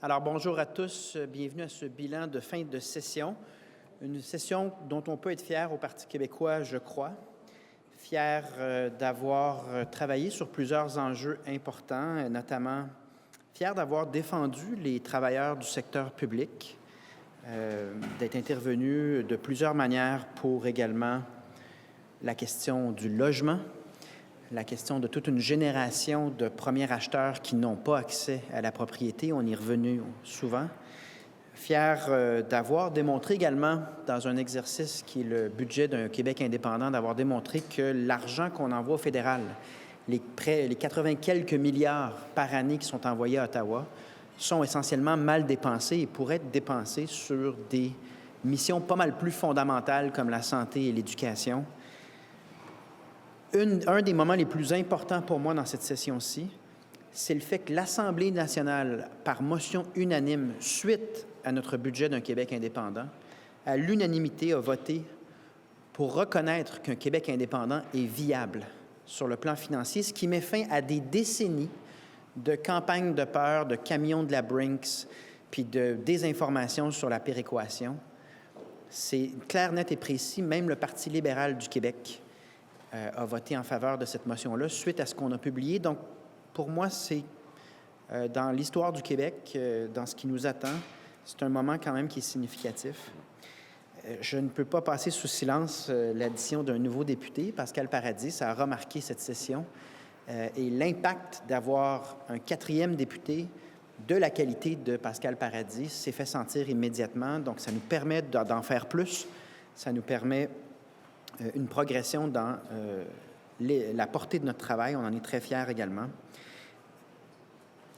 Alors, bonjour à tous. Bienvenue à ce bilan de fin de session. Une session dont on peut être fier au Parti québécois, je crois. Fier d'avoir travaillé sur plusieurs enjeux importants, notamment fier d'avoir défendu les travailleurs du secteur public, d'être intervenu de plusieurs manières pour également la question du logement, la question de toute une génération de premiers acheteurs qui n'ont pas accès à la propriété. On y est revenu souvent. Fier d'avoir démontré également, dans un exercice qui est le budget d'un Québec indépendant, d'avoir démontré que l'argent qu'on envoie au fédéral, les 80 quelques milliards par année qui sont envoyés à Ottawa, sont essentiellement mal dépensés et pourraient être dépensés sur des missions pas mal plus fondamentales comme la santé et l'éducation. Un des moments les plus importants pour moi dans cette session-ci, c'est le fait que l'Assemblée nationale, par motion unanime, suite à notre budget d'un Québec indépendant, à l'unanimité a voté pour reconnaître qu'un Québec indépendant est viable sur le plan financier, ce qui met fin à des décennies de campagnes de peur, de camions de la Brinks, puis de désinformation sur la péréquation. C'est clair, net et précis. Même le Parti libéral du Québec a voté en faveur de cette motion-là suite à ce qu'on a publié. Donc, pour moi, c'est dans l'histoire du Québec, dans ce qui nous attend, c'est un moment quand même qui est significatif. Je ne peux pas passer sous silence l'addition d'un nouveau député, Pascal Paradis. Ça a remarqué cette session. Et l'impact d'avoir un quatrième député de la qualité de Pascal Paradis s'est fait sentir immédiatement. Donc, ça nous permet d'en faire plus. Ça nous permet une progression dans la portée de notre travail. On en est très fiers également.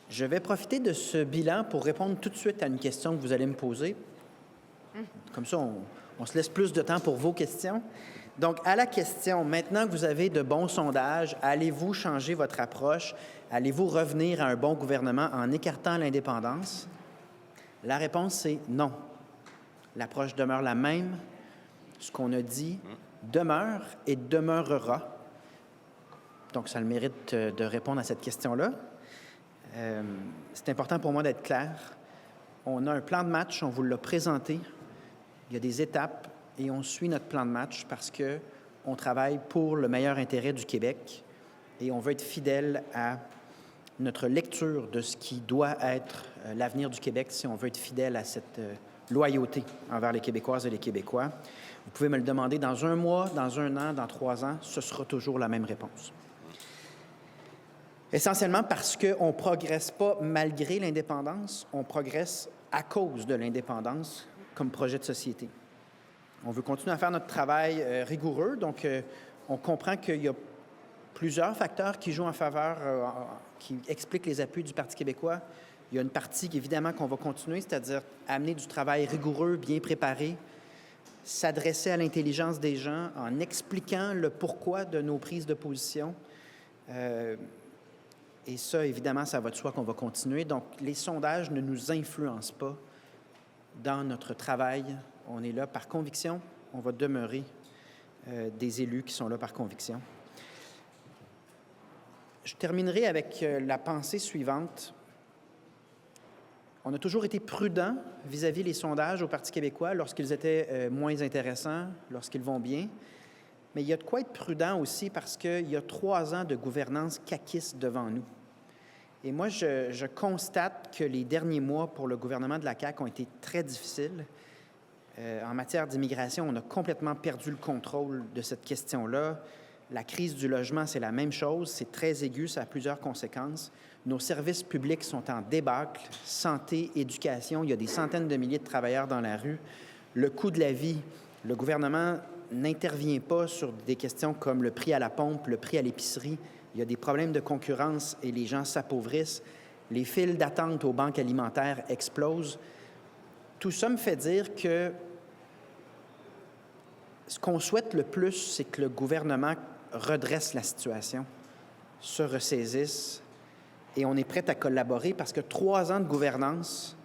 Je vais profiter de ce bilan pour répondre tout de suite à une question que vous allez me poser. Comme ça, on se laisse plus de temps pour vos questions. Donc, à la question, maintenant que vous avez de bons sondages, allez-vous changer votre approche? Allez-vous revenir à un bon gouvernement en écartant l'indépendance? La réponse, c'est non. L'approche demeure la même. Ce qu'on a dit demeure et demeurera. Donc, ça a le mérite de répondre à cette question-là. C'est important pour moi d'être clair. On a un plan de match, on vous l'a présenté. Il y a des étapes et on suit notre plan de match parce qu'on travaille pour le meilleur intérêt du Québec et on veut être fidèle à notre lecture de ce qui doit être l'avenir du Québec si on veut être fidèle à cette loyauté envers les Québécoises et les Québécois. Vous pouvez me le demander dans un mois, dans un an, dans 3 ans, ce sera toujours la même réponse. Essentiellement parce qu'on ne progresse pas malgré l'indépendance, on progresse à cause de l'indépendance comme projet de société. On veut continuer à faire notre travail rigoureux, donc on comprend qu'il y a plusieurs facteurs qui jouent en faveur, qui expliquent les appuis du Parti québécois. Il y a une partie, évidemment, qu'on va continuer, c'est-à-dire amener du travail rigoureux, bien préparé, s'adresser à l'intelligence des gens en expliquant le pourquoi de nos prises de position. Et ça, évidemment, ça va de soi qu'on va continuer. Donc, les sondages ne nous influencent pas dans notre travail. On est là par conviction. On va demeurer des élus qui sont là par conviction. Je terminerai avec la pensée suivante. On a toujours été prudent vis-à-vis les sondages au Parti québécois lorsqu'ils étaient moins intéressants, lorsqu'ils vont bien. Mais il y a de quoi être prudent aussi parce qu'il y a 3 ans de gouvernance caquiste devant nous. Et moi, je constate que les derniers mois pour le gouvernement de la CAQ ont été très difficiles. En matière d'immigration, on a complètement perdu le contrôle de cette question-là. La crise du logement, c'est la même chose. C'est très aigu, ça a plusieurs conséquences. Nos services publics sont en débâcle. Santé, éducation, il y a des centaines de milliers de travailleurs dans la rue. Le coût de la vie, le gouvernement n'intervient pas sur des questions comme le prix à la pompe, le prix à l'épicerie. Il y a des problèmes de concurrence et les gens s'appauvrissent. Les files d'attente aux banques alimentaires explosent. Tout ça me fait dire que ce qu'on souhaite le plus, c'est que le gouvernement redresse la situation, se ressaisisse, et on est prêt à collaborer parce que 3 ans de gouvernance,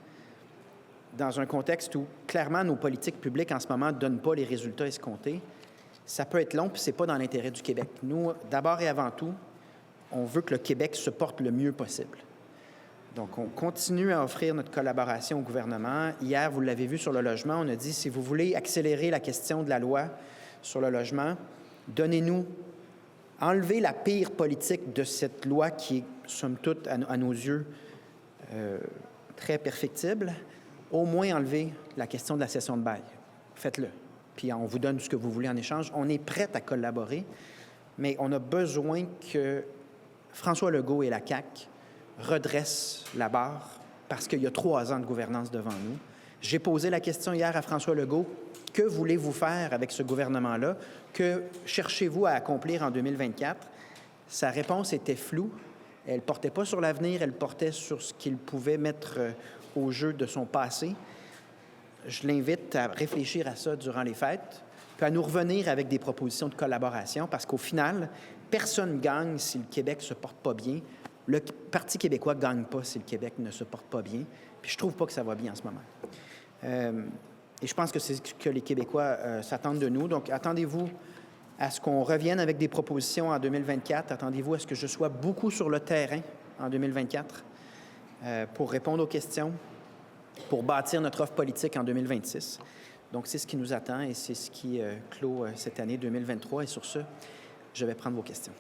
dans un contexte où, clairement, nos politiques publiques en ce moment ne donnent pas les résultats escomptés, ça peut être long, puis ce n'est pas dans l'intérêt du Québec. Nous, d'abord et avant tout, on veut que le Québec se porte le mieux possible. Donc, on continue à offrir notre collaboration au gouvernement. Hier, vous l'avez vu sur le logement, on a dit, si vous voulez accélérer la question de la loi sur le logement, enlevez la pire politique de cette loi qui est, somme toute, à nos yeux, très perfectible. Au moins, enlevez la question de la cession de bail. Faites-le. Puis on vous donne ce que vous voulez en échange. On est prêt à collaborer, mais on a besoin que François Legault et la CAQ redressent la barre parce qu'il y a 3 ans de gouvernance devant nous. J'ai posé la question hier à François Legault. Que voulez-vous faire avec ce gouvernement-là? Que cherchez-vous à accomplir en 2024? Sa réponse était floue. Elle ne portait pas sur l'avenir, elle portait sur ce qu'il pouvait mettre au jeu de son passé. Je l'invite à réfléchir à ça durant les fêtes, puis à nous revenir avec des propositions de collaboration, parce qu'au final, personne ne gagne si le Québec ne se porte pas bien. Le Parti québécois ne gagne pas si le Québec ne se porte pas bien. Puis je ne trouve pas que ça va bien en ce moment. Et je pense que c'est ce que les Québécois s'attendent de nous. Donc, attendez-vous à ce qu'on revienne avec des propositions en 2024. Attendez-vous à ce que je sois beaucoup sur le terrain en 2024 pour répondre aux questions, pour bâtir notre offre politique en 2026. Donc, c'est ce qui nous attend et c'est ce qui clôt cette année 2023. Et sur ce, je vais prendre vos questions.